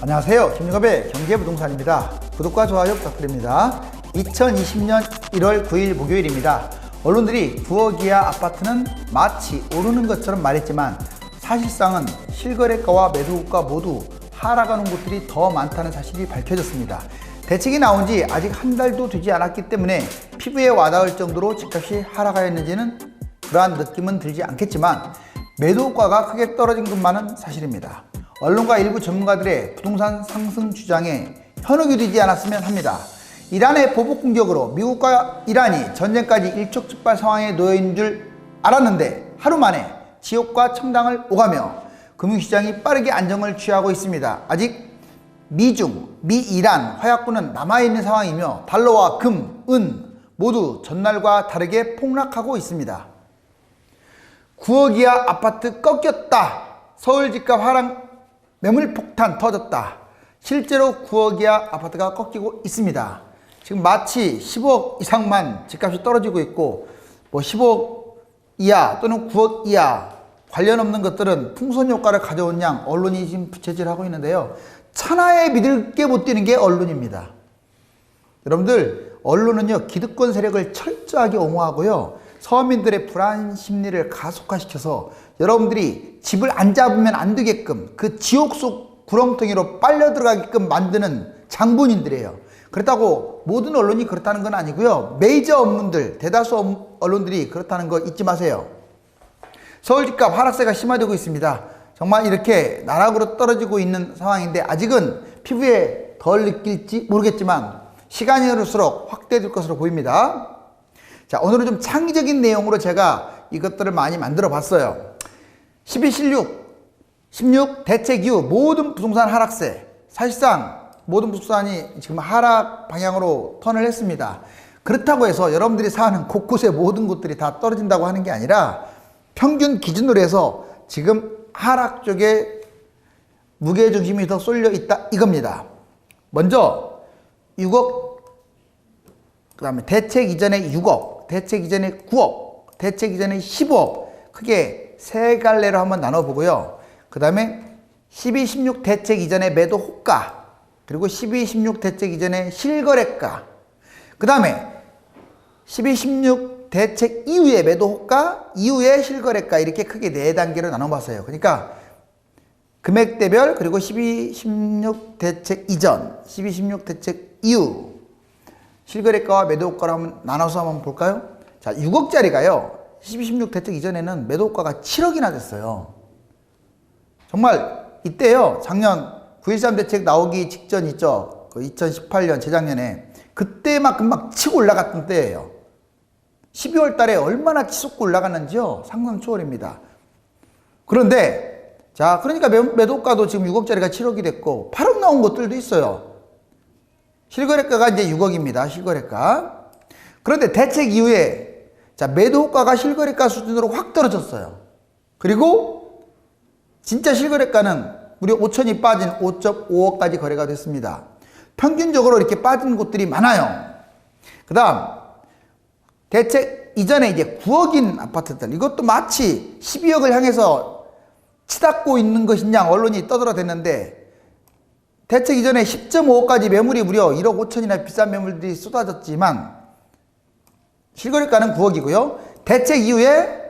안녕하세요. 김유갑의 경제부동산입니다. 구독과 좋아요 부탁드립니다. 2020년 1월 9일 목요일입니다. 언론들이 9억 이하 아파트는 마치 오르는 것처럼 말했지만 사실상은 실거래가와 매도가 모두 하락하는 곳들이 더 많다는 사실이 밝혀졌습니다. 대책이 나온 지 아직 한 달도 되지 않았기 때문에 피부에 와닿을 정도로 집값이 하락하였는지는 그러한 느낌은 들지 않겠지만 매도가가 크게 떨어진 것만은 사실입니다. 언론과 일부 전문가들의 부동산 상승 주장에 현혹이 되지 않았으면 합니다. 이란의 보복 공격으로 미국과 이란이 전쟁까지 일촉즉발 상황에 놓여 있는 줄 알았는데 하루 만에 지옥과 천당을 오가며 금융시장이 빠르게 안정을 취하고 있습니다. 아직 미중, 미이란 화약고는 남아있는 상황이며 달러와 금, 은 모두 전날과 다르게 폭락하고 있습니다. 9억 이하 아파트 꺾였다. 서울 집값 하락 매물 폭탄 터졌다. 실제로 9억 이하 아파트가 꺾이고 있습니다. 지금 마치 10억 이상만 집값이 떨어지고 있고 10억 이하 또는 9억 이하 관련 없는 것들은 풍선 효과를 가져온 양 언론이 지금 부채질하고 있는데요. 천하에 믿을 게 못 되는 게 언론입니다. 여러분들, 언론은요 기득권 세력을 철저하게 옹호하고요 서민들의 불안 심리를 가속화시켜서 여러분들이 집을 안 잡으면 안 되게끔 그 지옥 속 구렁텅이로 빨려 들어가게끔 만드는 장본인들이에요. 그렇다고 모든 언론이 그렇다는 건 아니고요. 메이저 언론들, 대다수 언론들이 그렇다는 거 잊지 마세요. 서울 집값 하락세가 심화되고 있습니다. 정말 이렇게 나락으로 떨어지고 있는 상황인데 아직은 피부에 덜 느낄지 모르겠지만 시간이 흐를수록 확대될 것으로 보입니다. 자, 오늘은 좀 창의적인 내용으로 제가 이것들을 많이 만들어 봤어요. 16 대책 이후 모든 부동산 하락세, 사실상 모든 부동산이 지금 하락 방향으로 턴을 했습니다. 그렇다고 해서 여러분들이 사는 곳곳의 모든 곳들이 다 떨어진다고 하는 게 아니라 평균 기준으로 해서 지금 하락 쪽에 무게중심이 더 쏠려 있다 이겁니다. 먼저 6억, 그 다음에 대책 이전에 6억, 대책 이전에 9억, 대책 이전에 15억, 크게 세 갈래로 한번 나눠보고요. 그 다음에 12, 16 대책 이전에 매도 호가, 그리고 12, 16 대책 이전에 실거래가, 그 다음에 12, 16 대책 이후에 매도 호가, 이후에 실거래가, 이렇게 크게 네 단계로 나눠봤어요. 그러니까 금액대별, 그리고 12, 16 대책 이전, 12, 16 대책 이후 실거래가와 매도 호가를 한번 나눠서 한번 볼까요? 자, 6억짜리가요 12, 16 대책 이전에는 매도 호가가 7억이나 됐어요. 정말 이때요, 작년 9.13 대책 나오기 직전 있죠. 그 2018년 재작년에 그때만큼 막 치고 올라갔던 때예요. 12월 달에 얼마나 치솟고 올라갔는지요, 상상 초월입니다. 그런데 자, 그러니까 매도 호가도 지금 6억짜리가 7억이 됐고 8억 나온 것들도 있어요. 실거래가가 이제 6억입니다. 실거래가. 그런데 대책 이후에 자, 매도 호가가 실거래가 수준으로 확 떨어졌어요. 그리고 진짜 실거래가는 무려 5천이 빠진 5.5억까지 거래가 됐습니다. 평균적으로 이렇게 빠진 곳들이 많아요. 그 다음 대책 이전에 이제 9억인 아파트들, 이것도 마치 12억을 향해서 치닫고 있는 것이냐 언론이 떠들어댔는데 대책 이전에 10.5억까지 매물이 무려 1억 5천이나 비싼 매물들이 쏟아졌지만 실거래가는 9억이고요. 대책 이후에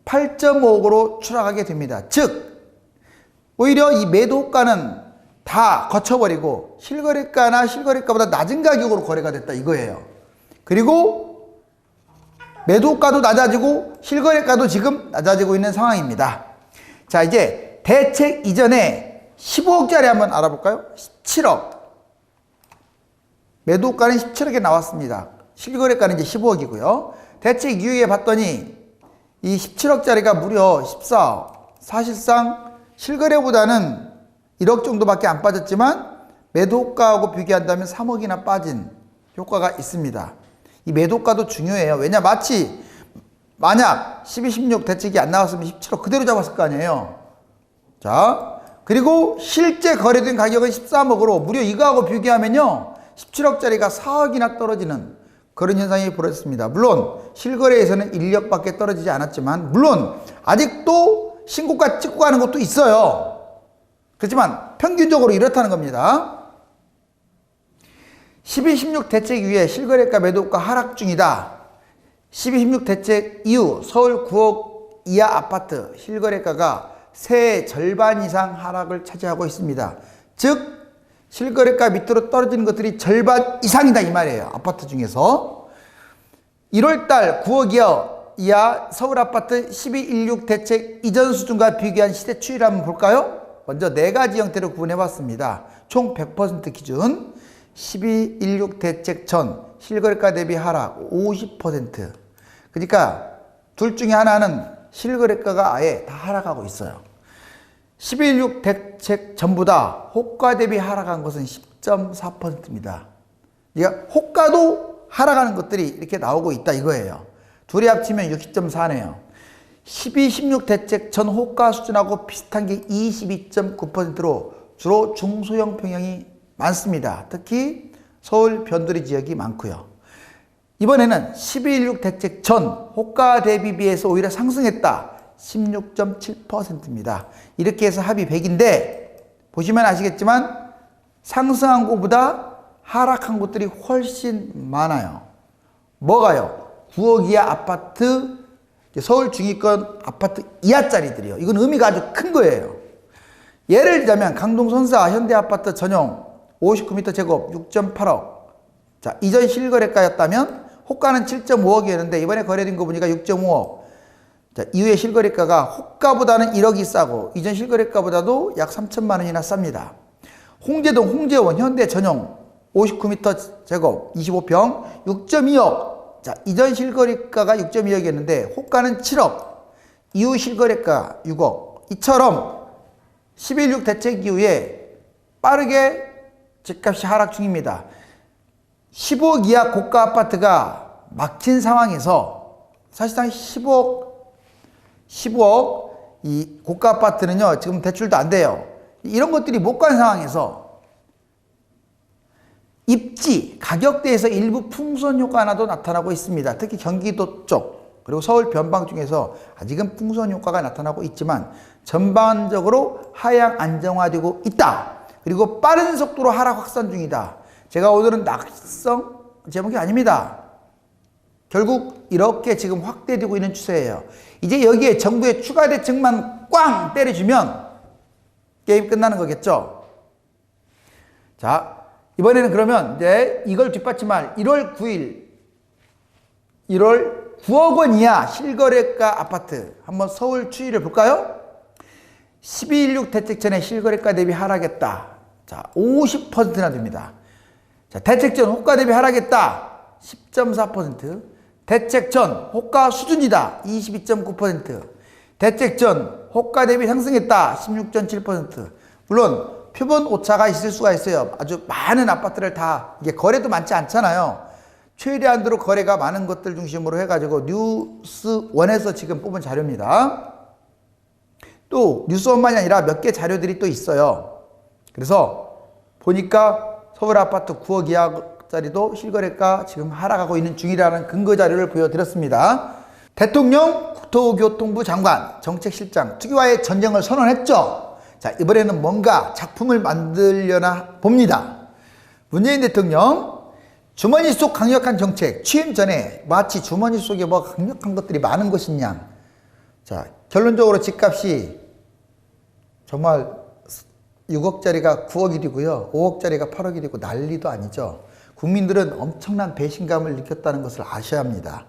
8.5억으로 추락하게 됩니다. 즉 오히려 이 매도 호가는 다 거쳐버리고 실거래가나 실거래가보다 낮은 가격으로 거래가 됐다 이거예요. 그리고 매도 호가도 낮아지고 실거래가도 지금 낮아지고 있는 상황입니다. 자, 이제 대책 이전에 15억짜리 한번 알아볼까요? 17억. 매도가는 17억에 나왔습니다. 실거래가는 이제 15억이고요. 대책 이후에 봤더니 이 17억짜리가 무려 14억. 사실상 실거래보다는 1억 정도밖에 안 빠졌지만 매도가하고 비교한다면 3억이나 빠진 효과가 있습니다. 이 매도가도 중요해요. 왜냐, 만약 12, 16 대책이 안 나왔으면 17억 그대로 잡았을 거 아니에요. 자, 그리고 실제 거래된 가격은 13억으로 무려 이거하고 비교하면요 17억짜리가 4억이나 떨어지는 그런 현상이 벌어졌습니다. 물론 실거래에서는 1억밖에 떨어지지 않았지만 물론 아직도 신고가 찍고 가는 것도 있어요. 그렇지만 평균적으로 이렇다는 겁니다. 12.16 대책 이후에 실거래가 매도가 하락 중이다. 12.16 대책 이후 서울 9억 이하 아파트 실거래가가 새해 절반 이상 하락을 차지하고 있습니다. 즉 실거래가 밑으로 떨어지는 것들이 절반 이상이다 이 말이에요. 아파트 중에서 1월달 9억 이하 서울 아파트 12.16 대책 이전 수준과 비교한 시세 추이를 한번 볼까요? 먼저 4가지 형태로 구분해 봤습니다. 총 100% 기준 12.16 대책 전 실거래가 대비 하락 50%. 그러니까 둘 중에 하나는 실거래가가 아예 다 하락하고 있어요. 12.16 대책 전보다 호가 대비 하락한 것은 10.4%입니다. 그러니까 호가도 하락하는 것들이 이렇게 나오고 있다 이거예요. 둘이 합치면 60.4네요. 12.16 대책 전 호가 수준하고 비슷한 게 22.9%로 주로 중소형 평형이 많습니다. 특히 서울 변두리 지역이 많고요. 이번에는 12.16 대책 전 호가 대비 비해서 오히려 상승했다. 16.7%입니다. 이렇게 해서 합이 100인데 보시면 아시겠지만 상승한 곳보다 하락한 곳들이 훨씬 많아요. 뭐가요? 9억 이하 아파트, 서울 중위권 아파트 이하짜리들이요. 이건 의미가 아주 큰 거예요. 예를 들자면 강동 선사 현대아파트 전용 59m 제곱 6.8억. 자, 이전 실거래가였다면 호가는 7.5억이었는데 이번에 거래된 거 보니까 6.5억. 자, 이후에 실거래가가 호가보다는 1억이 싸고 이전 실거래가보다도 약 3천만 원이나 쌉니다. 홍제동 홍제원 현대 전용 59m 제곱 25평 6.2억. 자, 이전 실거래가가 6.2억이었는데 호가는 7억. 이후 실거래가 6억. 이처럼 12.16 대책 이후에 빠르게 집값이 하락 중입니다. 15억 이하 고가 아파트가 막힌 상황에서 사실상 15억 이 고가 아파트는요 지금 대출도 안 돼요. 이런 것들이 못 간 상황에서 입지 가격대에서 일부 풍선 효과나도 나타나고 있습니다. 특히 경기도 쪽 그리고 서울 변방 중에서 아직은 풍선 효과가 나타나고 있지만 전반적으로 하향 안정화되고 있다. 그리고 빠른 속도로 하락 확산 중이다. 제가 오늘은 낙성 제목이 아닙니다. 결국 이렇게 지금 확대되고 있는 추세예요. 이제 여기에 정부의 추가 대책만 꽝 때려주면 게임 끝나는 거겠죠. 자, 이번에는 그러면 이제 이걸 뒷받침할 1월 9일 9억 원 이하 실거래가 아파트 한번 서울 추이를 볼까요? 12.16 대책 전에 실거래가 대비 하락했다. 자, 50%나 됩니다. 자, 대책 전 호가 대비 하락했다. 10.4%. 대책 전 호가 수준이다. 22.9%. 대책 전 호가 대비 상승했다. 16.7%. 물론 표본 오차가 있을 수가 있어요. 아주 많은 아파트를 다 이게 거래도 많지 않잖아요. 최대한으로 거래가 많은 것들 중심으로 해가지고 뉴스원에서 지금 뽑은 자료입니다. 또 뉴스원만이 아니라 몇 개 자료들이 또 있어요. 그래서 보니까 서울 아파트 9억 이하짜리도 실거래가 지금 하락하고 있는 중이라는 근거 자료를 보여드렸습니다. 대통령, 국토교통부 장관, 정책실장 특위와의 전쟁을 선언했죠. 자, 이번에는 뭔가 작품을 만들려나 봅니다. 문재인 대통령 주머니 속 강력한 정책 취임 전에 마치 주머니 속에 뭐 강력한 것들이 많은 것이냐. 자, 결론적으로 집값이 정말 6억짜리가 9억이고요. 5억짜리가 8억이고 난리도 아니죠. 국민들은 엄청난 배신감을 느꼈다는 것을 아셔야 합니다.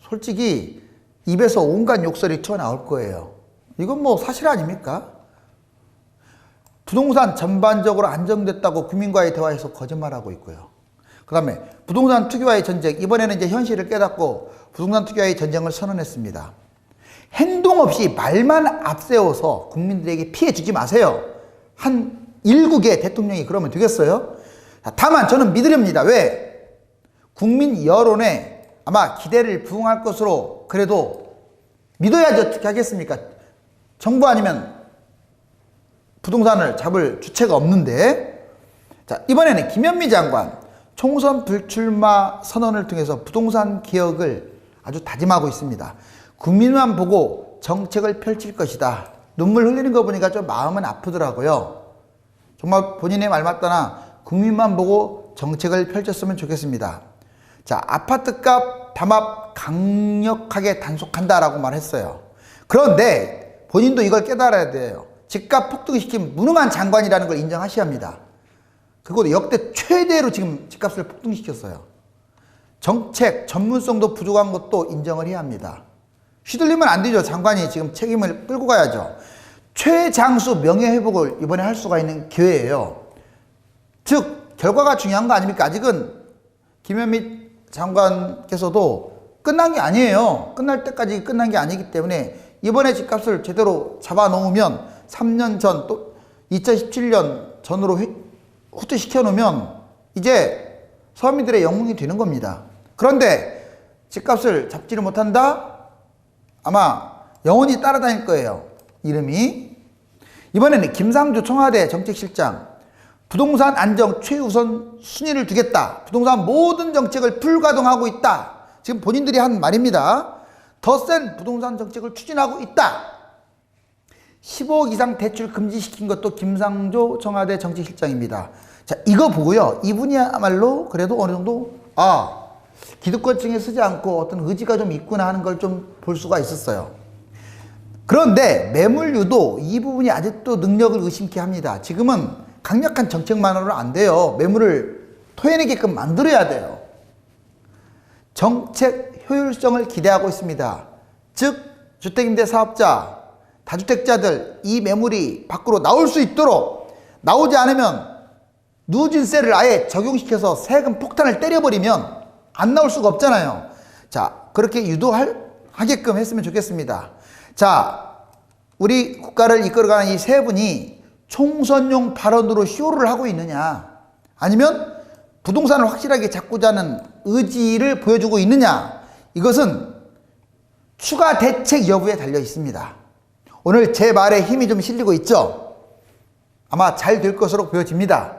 솔직히 입에서 온갖 욕설이 튀어나올 거예요. 이건 뭐 사실 아닙니까? 부동산 전반적으로 안정됐다고 국민과의 대화에서 거짓말하고 있고요. 그 다음에 부동산 투기와의 전쟁, 이번에는 이제 현실을 깨닫고 부동산 투기와의 전쟁을 선언했습니다. 행동 없이 말만 앞세워서 국민들에게 피해 주지 마세요. 한 일국의 대통령이 그러면 되겠어요? 다만 저는 믿으렵니다. 왜? 국민 여론에 아마 기대를 부응할 것으로 그래도 믿어야지 어떻게 하겠습니까? 정부 아니면 부동산을 잡을 주체가 없는데. 자, 이번에는 김현미 장관 총선 불출마 선언을 통해서 부동산 개혁을 아주 다짐하고 있습니다. 국민만 보고 정책을 펼칠 것이다. 눈물 흘리는 거 보니까 좀 마음은 아프더라고요. 정말 본인의 말 맞다나 국민만 보고 정책을 펼쳤으면 좋겠습니다. 자, 아파트값 담합 강력하게 단속한다라고 말했어요. 그런데 본인도 이걸 깨달아야 돼요. 집값 폭등시킨 무능한 장관이라는 걸 인정하셔야 합니다. 그리고 역대 최대로 지금 집값을 폭등시켰어요. 정책 전문성도 부족한 것도 인정을 해야 합니다. 휘둘리면 안 되죠. 장관이 지금 책임을 끌고 가야죠. 최장수 명예회복을 이번에 할 수가 있는 기회예요. 즉 결과가 중요한 거 아닙니까? 아직은 김현미 장관께서도 끝난 게 아니에요. 끝날 때까지 끝난 게 아니기 때문에 이번에 집값을 제대로 잡아놓으면 3년 전 또 2017년 전으로 후퇴시켜 놓으면 이제 서민들의 영웅이 되는 겁니다. 그런데 집값을 잡지를 못한다? 아마 영원히 따라다닐 거예요. 이름이. 이번에는 김상조 청와대 정책실장, 부동산 안정 최우선 순위를 두겠다. 부동산 모든 정책을 불가동하고 있다. 지금 본인들이 한 말입니다. 더 센 부동산 정책을 추진하고 있다. 15억 이상 대출 금지시킨 것도 김상조 청와대 정책실장입니다. 자, 이거 보고요. 이분이야말로 그래도 어느 정도 기득권층에 쓰지 않고 어떤 의지가 좀 있구나 하는 걸 좀 볼 수가 있었어요. 그런데 매물류도 이 부분이 아직도 능력을 의심케 합니다. 지금은 강력한 정책만으로는 안 돼요. 매물을 토해내게끔 만들어야 돼요. 정책 효율성을 기대하고 있습니다. 즉 주택임대 사업자, 다주택자들 이 매물이 밖으로 나올 수 있도록, 나오지 않으면 누진세를 아예 적용시켜서 세금 폭탄을 때려버리면 안 나올 수가 없잖아요. 자, 그렇게 유도하게끔 했으면 좋겠습니다. 자, 우리 국가를 이끌어가는 이 세 분이 총선용 발언으로 쇼를 하고 있느냐, 아니면 부동산을 확실하게 잡고자는 의지를 보여주고 있느냐, 이것은 추가 대책 여부에 달려 있습니다. 오늘 제 말에 힘이 좀 실리고 있죠? 아마 잘 될 것으로 보여집니다.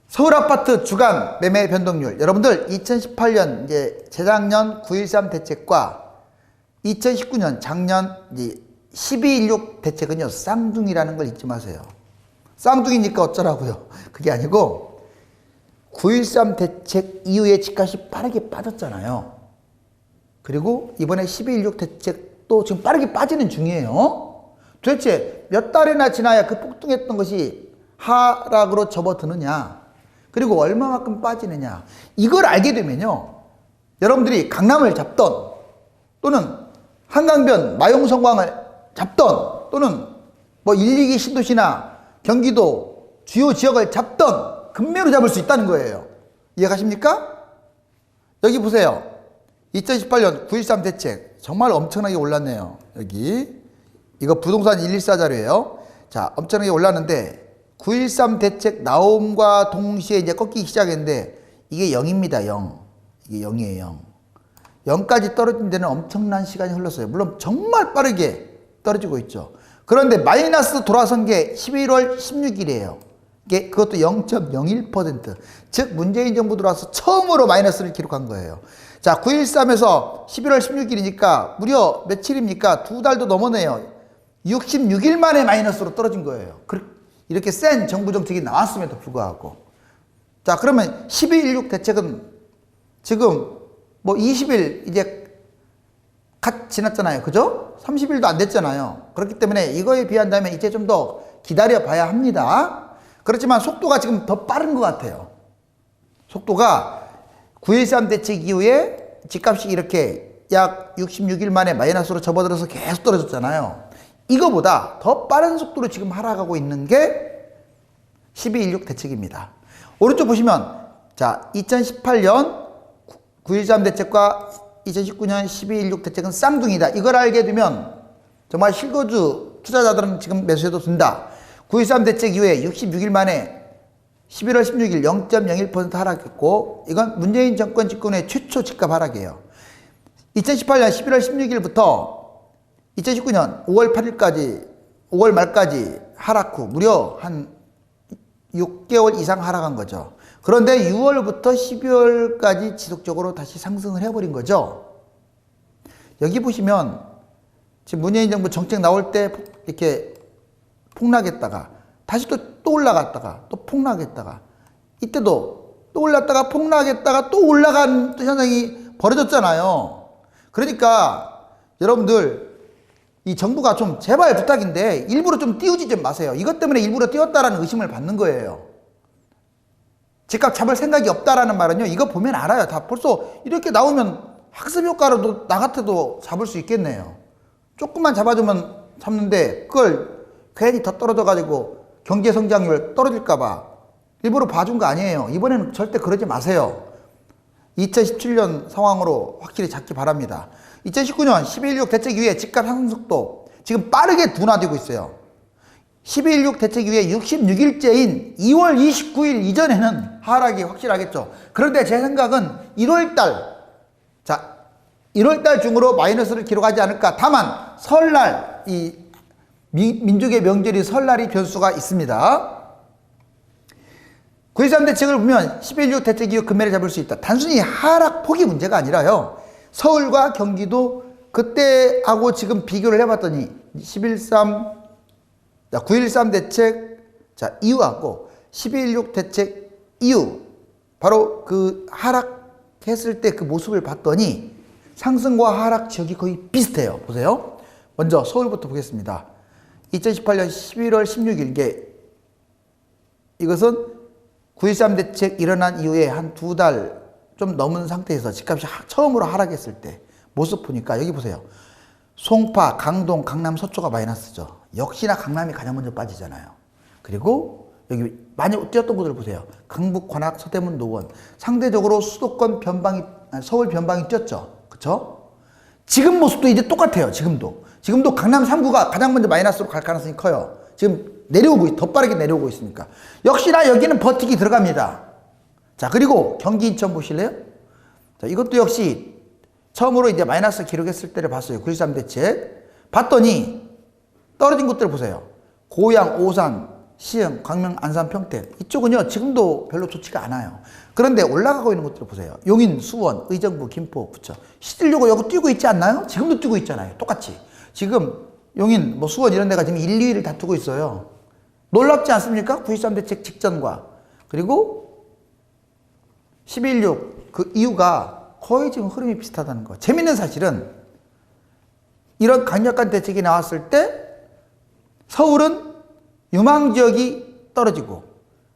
서울 아파트 주간 매매 변동률, 여러분들 2018년 이제 재작년 9.13 대책과 2019년 작년 이제 12.16 대책은요 쌍둥이라는 걸 잊지 마세요. 쌍둥이니까 어쩌라고요. 그게 아니고 9.13 대책 이후에 집값이 빠르게 빠졌잖아요. 그리고 이번에 12.16 대책도 지금 빠르게 빠지는 중이에요. 도대체 몇 달이나 지나야 그 폭등했던 것이 하락으로 접어드느냐, 그리고 얼마만큼 빠지느냐, 이걸 알게 되면요 여러분들이 강남을 잡던, 또는 한강변 마용성광을 잡던, 또는 뭐 1, 2기 신도시나 경기도 주요 지역을 잡던 금매로 잡을 수 있다는 거예요. 이해가십니까? 여기 보세요. 2018년 9.13 대책 정말 엄청나게 올랐네요. 여기 이거 부동산 114 자료예요. 자, 엄청나게 올랐는데 9.13 대책 나옴과 동시에 이제 꺾이기 시작했는데 이게 0입니다. 0. 이게 0이에요. 0. 0까지 떨어진 데는 엄청난 시간이 흘렀어요. 물론 정말 빠르게 떨어지고 있죠. 그런데 마이너스 돌아선 게 11월 16일이에요. 이게 그것도 0.01%. 즉 문재인 정부 들어와서 처음으로 마이너스를 기록한 거예요. 자, 9.13에서 11월 16일이니까 무려 며칠입니까? 2달도 넘었네요. 66일 만에 마이너스로 떨어진 거예요. 이렇게 센 정부 정책이 나왔음에도 불구하고. 자, 그러면 12.16 대책은 지금 뭐 20일 이제 갓 지났잖아요. 그죠? 30일도 안 됐잖아요. 그렇기 때문에 이거에 비한다면 이제 좀 더 기다려 봐야 합니다. 그렇지만 속도가 지금 더 빠른 것 같아요. 속도가 9.13 대책 이후에 집값이 이렇게 약 66일 만에 마이너스로 접어들어서 계속 떨어졌잖아요. 이거보다 더 빠른 속도로 지금 하락하고 있는 게 12.16 대책입니다. 오른쪽 보시면 자, 2018년 9.13 대책과 2019년 12.16 대책은 쌍둥이다. 이걸 알게 되면 정말 실거주 투자자들은 지금 매수해도 된다. 9.13 대책 이후에 66일 만에 11월 16일 0.01% 하락했고, 이건 문재인 정권 집권의 최초 집값 하락이에요. 2018년 11월 16일부터 2019년 5월 8일까지, 5월 말까지 하락 후 무려 한 6개월 이상 하락한 거죠. 그런데 6월부터 12월까지 지속적으로 다시 상승을 해버린 거죠. 여기 보시면 지금 문재인 정부 정책 나올 때 이렇게 폭락했다가 다시 또 올라갔다가 또 폭락했다가 이때도 또 올랐다가 폭락했다가 또 올라간 현상이 벌어졌잖아요. 그러니까 여러분들 이 정부가 좀 제발 부탁인데 일부러 좀 띄우지 좀 마세요. 이것 때문에 일부러 띄웠다라는 의심을 받는 거예요. 집값 잡을 생각이 없다라는 말은요, 이거 보면 알아요. 다 벌써 이렇게 나오면 학습 효과로도 나 같아도 잡을 수 있겠네요. 조금만 잡아주면 잡는데 그걸 괜히 더 떨어져가지고 경제 성장률 떨어질까봐 일부러 봐준 거 아니에요. 이번에는 절대 그러지 마세요. 2017년 상황으로 확실히 잡기 바랍니다. 2019년 12.16 대책 이후에 집값 상승 속도 지금 빠르게 둔화되고 있어요. 12.16 대책 이후에 66일째인 2월 29일 이전에는 하락이 확실하겠죠. 그런데 제 생각은 1월달, 자, 1월달 중으로 마이너스를 기록하지 않을까. 다만 설날, 이 민족의 명절이 설날이 변수가 있습니다. 9.13 대책을 보면 11.16 대책 이후 금매를 잡을 수 있다. 단순히 하락폭이 문제가 아니라요, 서울과 경기도 그때하고 지금 비교를 해봤더니 9.13 대책 이후하고 12.16 대책 이후 바로 그 하락했을 때 그 모습을 봤더니 상승과 하락 지역이 거의 비슷해요. 보세요. 먼저 서울부터 보겠습니다. 2018년 11월 16일 이것은 9.13 대책 일어난 이후에 한 2달 좀 넘은 상태에서 집값이 처음으로 하락했을 때 모습 보니까 여기 보세요. 송파, 강동, 강남, 서초가 마이너스죠. 역시나 강남이 가장 먼저 빠지잖아요. 그리고 여기 많이 뛰었던 곳을 보세요. 강북, 관악, 서대문, 노원. 상대적으로 수도권 변방이, 서울 변방이 뛰었죠. 그쵸? 지금 모습도 이제 똑같아요. 지금도 강남 3구가 가장 먼저 마이너스로 갈 가능성이 커요. 지금 더 빠르게 내려오고 있으니까. 역시나 여기는 버티기 들어갑니다. 자, 그리고 경기 인천 보실래요? 자, 이것도 역시 처음으로 이제 마이너스 기록했을 때를 봤어요. 9.13 대책. 봤더니 떨어진 곳들을 보세요. 고양, 오산, 시흥, 광명, 안산, 평택. 이쪽은요, 지금도 별로 좋지가 않아요. 그런데 올라가고 있는 곳들을 보세요. 용인, 수원, 의정부, 김포, 부천. 시들려고 여기 뛰고 있지 않나요? 지금도 뛰고 있잖아요. 똑같이. 지금 용인, 수원 이런 데가 지금 1, 2위를 다투고 있어요. 놀랍지 않습니까? 9.13 대책 직전과. 그리고 12.16 그 이유가 거의 지금 흐름이 비슷하다는 거. 재밌는 사실은 이런 강력한 대책이 나왔을 때 서울은 유망지역이 떨어지고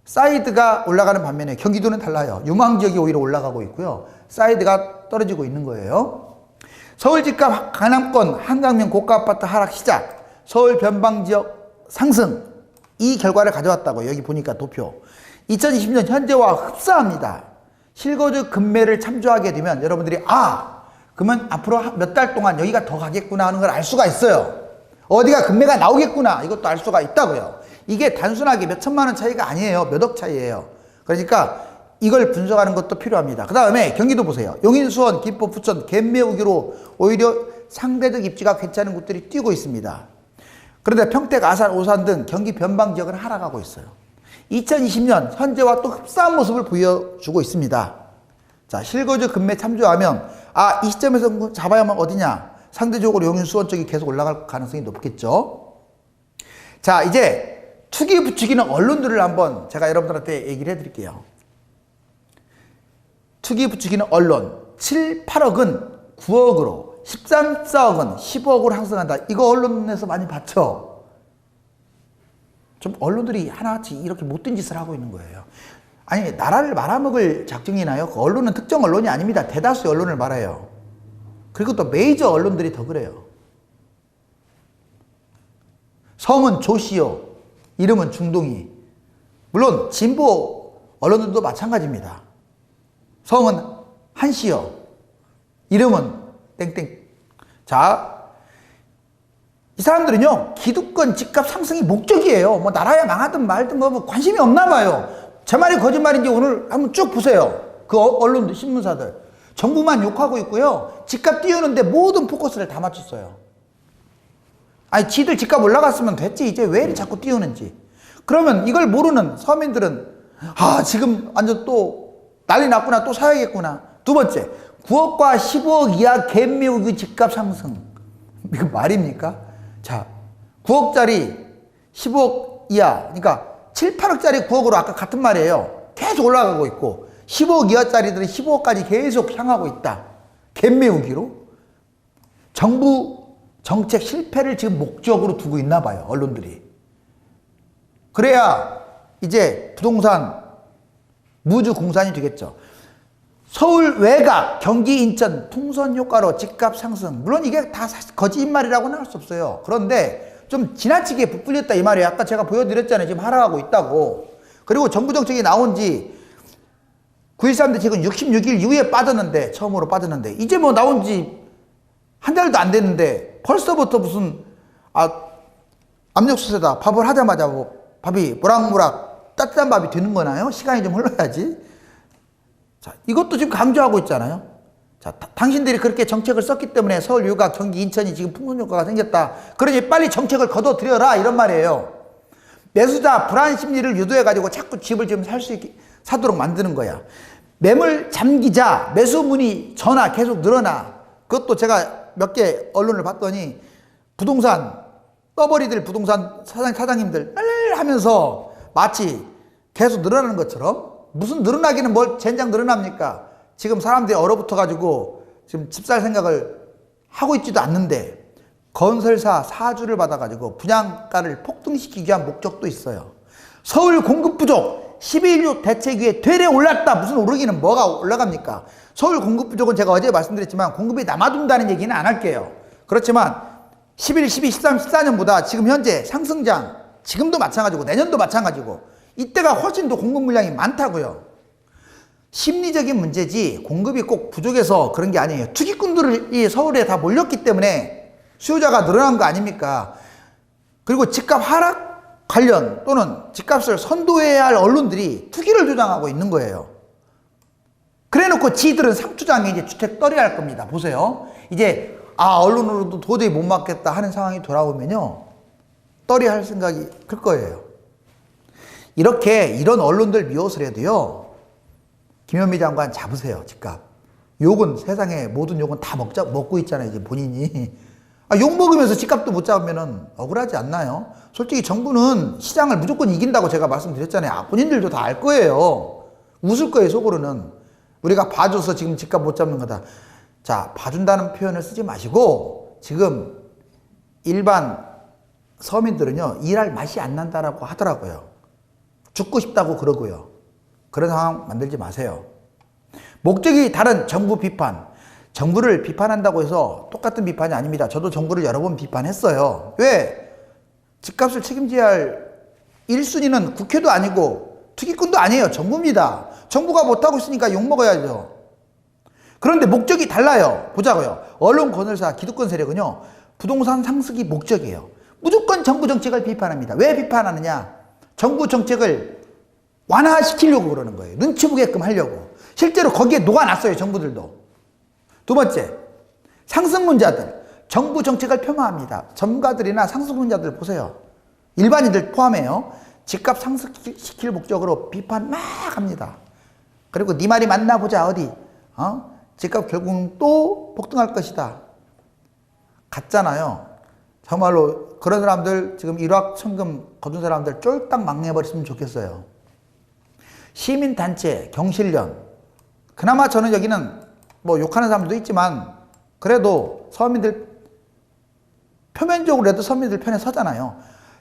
사이드가 올라가는 반면에 경기도는 달라요. 유망지역이 오히려 올라가고 있고요. 사이드가 떨어지고 있는 거예요. 서울 집값 강남권 한강명 고가 아파트 하락 시작, 서울 변방지역 상승, 이 결과를 가져왔다고. 여기 보니까 도표 2020년 현재와 흡사합니다. 실거주 금매를 참조하게 되면 여러분들이 그러면 앞으로 몇 달 동안 여기가 더 가겠구나 하는 걸 알 수가 있어요. 어디가 금매가 나오겠구나, 이것도 알 수가 있다고요. 이게 단순하게 몇 천만 원 차이가 아니에요. 몇 억 차이예요. 그러니까 이걸 분석하는 것도 필요합니다. 그 다음에 경기도 보세요. 용인, 수원, 김포, 부천, 갭매 오기로 오히려 상대적 입지가 괜찮은 곳들이 뛰고 있습니다. 그런데 평택, 아산, 오산 등 경기 변방 지역은 하락하고 있어요. 2020년 현재와 또 흡사한 모습을 보여주고 있습니다. 자, 실거주 금매 참조하면 이 시점에서 잡아야만 어디냐? 상대적으로 용인, 수원 쪽이 계속 올라갈 가능성이 높겠죠. 자, 이제 투기 부추기는 언론들을 한번 제가 여러분들한테 얘기를 해드릴게요. 투기 부추기는 언론 7, 8억은 9억으로, 13, 14억은 15억으로 상승한다. 이거 언론에서 많이 봤죠? 좀 언론들이 하나같이 이렇게 못된 짓을 하고 있는 거예요. 아니, 나라를 말아먹을 작정이나요? 그 언론은 특정 언론이 아닙니다. 대다수의 언론을 말해요. 그리고 또 메이저 언론들이 더 그래요. 성은 조씨요, 이름은 중동이. 물론 진보 언론들도 마찬가지입니다. 성은 한씨요, 이름은 땡땡. 자, 이 사람들은요, 기득권 집값 상승이 목적이에요. 뭐 나라야 망하든 말든 뭐 관심이 없나 봐요. 제 말이 거짓말인지 오늘 한번 쭉 보세요. 그 언론들, 신문사들 정부만 욕하고 있고요, 집값 띄우는데 모든 포커스를 다 맞췄어요. 아니, 지들 집값 올라갔으면 됐지, 이제 왜 이렇게 자꾸 띄우는지. 그러면 이걸 모르는 서민들은 지금 완전 또 난리 났구나, 또 사야겠구나. 두 번째, 9억과 15억 이하 갭매우기 집값 상승. 이거 말입니까? 자, 9억짜리 10억 이하, 그러니까 7, 8억짜리 9억으로 아까 같은 말이에요. 계속 올라가고 있고 15억 이하짜리들은 15억까지 계속 향하고 있다. 갯매우기로. 정부 정책 실패를 지금 목적으로 두고 있나 봐요, 언론들이. 그래야 이제 부동산 무주 공산이 되겠죠. 서울 외곽, 경기 인천 풍선 효과로 집값 상승. 물론 이게 다 거짓말이라고는 할 수 없어요. 그런데 좀 지나치게 부풀렸다 이 말이에요. 아까 제가 보여드렸잖아요. 지금 하락하고 있다고. 그리고 정부 정책이 나온 지 9.13 대책은 66일 이후에 빠졌는데, 처음으로 빠졌는데, 이제 뭐 나온 지 한 달도 안 됐는데 벌써부터 무슨 압력수세다. 밥을 하자마자 밥이 모락모락 따뜻한 밥이 되는 거나요? 시간이 좀 흘러야지. 자, 이것도 지금 강조하고 있잖아요. 자, 당신들이 그렇게 정책을 썼기 때문에 서울 유가 경기 인천이 지금 풍선 효과가 생겼다. 그러니 빨리 정책을 거둬들여라 이런 말이에요. 매수자 불안 심리를 유도해 가지고 자꾸 집을 좀 사도록 만드는 거야. 매물 잠기자 매수 문의 전화 계속 늘어나. 그것도 제가 몇 개 언론을 봤더니 부동산 떠버리들 부동산 사장님들 빨리 하면서 마치 계속 늘어나는 것처럼, 무슨 늘어나기는 뭘 젠장 늘어납니까? 지금 사람들이 얼어붙어 가지고 지금 집 살 생각을 하고 있지도 않는데 건설사 사주를 받아 가지고 분양가를 폭등시키기 위한 목적도 있어요. 서울 공급 부족 11.6 대책 위에 되레 올랐다. 무슨 오르기는 뭐가 올라갑니까? 서울 공급 부족은 제가 어제 말씀드렸지만 공급이 남아둔다는 얘기는 안 할게요. 그렇지만 11, 12, 13, 14년보다 지금 현재 상승장, 지금도 마찬가지고 내년도 마찬가지고 이때가 훨씬 더 공급 물량이 많다고요. 심리적인 문제지 공급이 꼭 부족해서 그런 게 아니에요. 투기꾼들이 서울에 다 몰렸기 때문에 수요자가 늘어난 거 아닙니까? 그리고 집값 하락 관련 또는 집값을 선도해야 할 언론들이 투기를 주장하고 있는 거예요. 그래놓고 지들은 상투장에 이제 주택 떨어야 할 겁니다. 보세요. 이제 언론으로도 도저히 못 막겠다 하는 상황이 돌아오면요, 떨어야 할 생각이 클 거예요. 이렇게 이런 언론들 미워서 해도요, 김현미 장관 잡으세요. 집값. 욕은 세상에 모든 욕은 다 먹고 있잖아요. 이제 본인이. 욕 먹으면서 집값도 못 잡으면 억울하지 않나요? 솔직히 정부는 시장을 무조건 이긴다고 제가 말씀드렸잖아요. 본인들도 다 알 거예요. 웃을 거예요, 속으로는. 우리가 봐줘서 지금 집값 못 잡는 거다. 자, 봐준다는 표현을 쓰지 마시고, 지금 일반 서민들은요, 일할 맛이 안 난다라고 하더라고요. 죽고 싶다고 그러고요. 그런 상황 만들지 마세요. 목적이 다른 정부 비판. 정부를 비판한다고 해서 똑같은 비판이 아닙니다. 저도 정부를 여러 번 비판했어요. 왜? 집값을 책임져야 할 1순위는 국회도 아니고 투기꾼도 아니에요. 정부입니다. 정부가 못하고 있으니까 욕먹어야죠. 그런데 목적이 달라요. 보자고요. 언론, 건설사, 기득권 세력은요, 부동산 상승이 목적이에요. 무조건 정부 정책을 비판합니다. 왜 비판하느냐? 정부 정책을 완화시키려고 그러는 거예요. 눈치 보게끔 하려고. 실제로 거기에 녹아났어요. 정부들도. 두 번째, 상승론자들. 정부 정책을 폄하합니다. 전문가들이나 상승론자들 보세요. 일반인들 포함해요. 집값 상승시킬 목적으로 비판 막 합니다. 그리고 네 말이 맞나 보자. 어디? 집값 결국은 또 폭등할 것이다. 같잖아요. 정말로 그런 사람들, 지금 일확천금 거둔 사람들 쫄딱 망해버렸으면 좋겠어요. 시민단체, 경실련. 그나마 저는 여기는 뭐 욕하는 사람들도 있지만 그래도 서민들, 표면적으로라도 서민들 편에 서잖아요.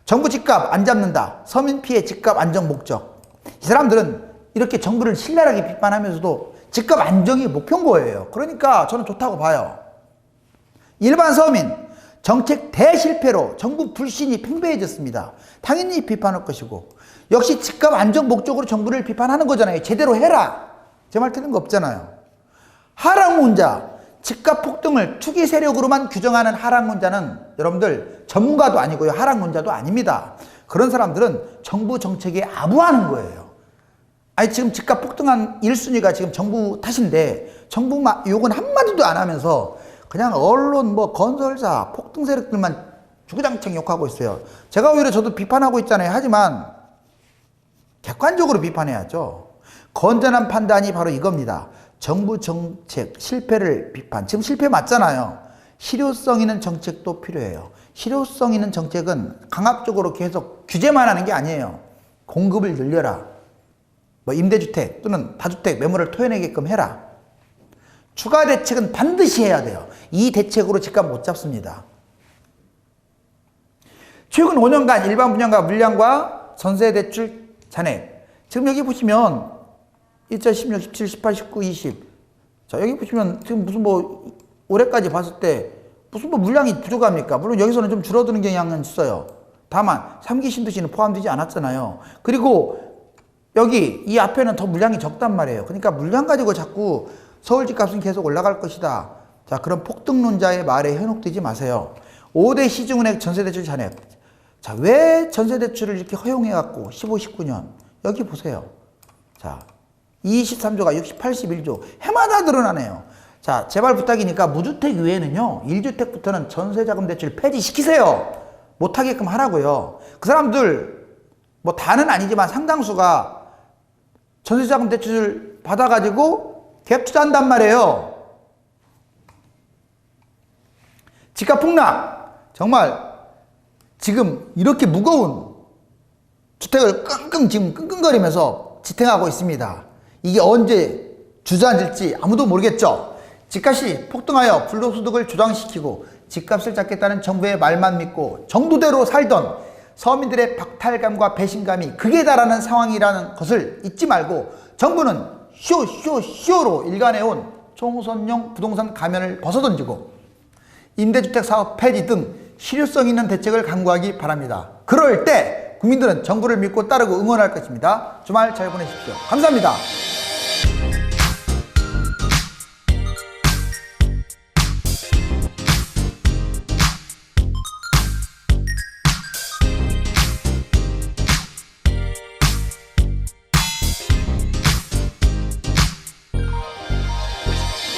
정부 집값 안 잡는다. 서민 피해 집값 안정 목적. 이 사람들은 이렇게 정부를 신랄하게 비판하면서도 집값 안정이 목표인 거예요. 그러니까 저는 좋다고 봐요. 일반 서민, 정책 대실패로 정부 불신이 팽배해졌습니다. 당연히 비판할 것이고, 역시 집값 안정 목적으로 정부를 비판하는 거잖아요. 제대로 해라. 제 말 틀린 거 없잖아요. 하락론자, 집값 폭등을 투기 세력으로만 규정하는 하락론자는 여러분들 전문가도 아니고요, 하락론자도 아닙니다. 그런 사람들은 정부 정책에 아부하는 거예요. 아니, 지금 집값 폭등한 1순위가 지금 정부 탓인데 정부 욕은 한마디도 안 하면서 그냥 언론, 건설사, 폭등 세력들만 주구장창 욕하고 있어요. 제가 오히려 저도 비판하고 있잖아요. 하지만 객관적으로 비판해야죠. 건전한 판단이 바로 이겁니다. 정부 정책 실패를 비판. 지금 실패 맞잖아요. 실효성 있는 정책도 필요해요. 실효성 있는 정책은 강압적으로 계속 규제만 하는 게 아니에요. 공급을 늘려라. 뭐 임대주택 또는 다주택 매물을 토해내게끔 해라. 추가 대책은 반드시 해야 돼요. 이 대책으로 집값 못 잡습니다. 최근 5년간 일반 분양가 물량과 전세대출 잔액. 지금 여기 보시면 2016, 17, 18, 19, 20. 자, 여기 보시면 지금 무슨 뭐 올해까지 봤을 때 무슨 뭐 물량이 부족합니까? 물론 여기서는 좀 줄어드는 경향은 있어요. 다만 3기 신도시는 포함되지 않았잖아요. 그리고 여기 이 앞에는 더 물량이 적단 말이에요. 그러니까 물량 가지고 자꾸 서울 집값은 계속 올라갈 것이다. 자, 그런 폭등론자의 말에 현혹되지 마세요. 5대 시중은행 전세대출 잔액. 자, 왜 전세대출을 이렇게 허용해갖고 15, 19년 여기 보세요. 자, 23조가 60, 81조 해마다 늘어나네요. 자, 제발 부탁이니까 무주택 외에는요 1주택부터는 전세자금 대출 폐지시키세요. 못하게끔 하라고요. 그 사람들 뭐 다는 아니지만 상당수가 전세자금 대출 받아가지고 갭 투자한단 말이에요. 집값 폭락. 정말 지금 이렇게 무거운 주택을 지금 끙끙거리면서 지탱하고 있습니다. 이게 언제 주저앉을지 아무도 모르겠죠. 집값이 폭등하여 불로소득을 조장시키고 집값을 잡겠다는 정부의 말만 믿고 정도대로 살던 서민들의 박탈감과 배신감이 극에 달하는 상황이라는 것을 잊지 말고 정부는 쇼로 일관해온 총선용 부동산 가면을 벗어던지고 임대주택 사업 폐지 등 실효성 있는 대책을 강구하기 바랍니다. 그럴 때 국민들은 정부를 믿고 따르고 응원할 것입니다. 주말 잘 보내십시오. 감사합니다.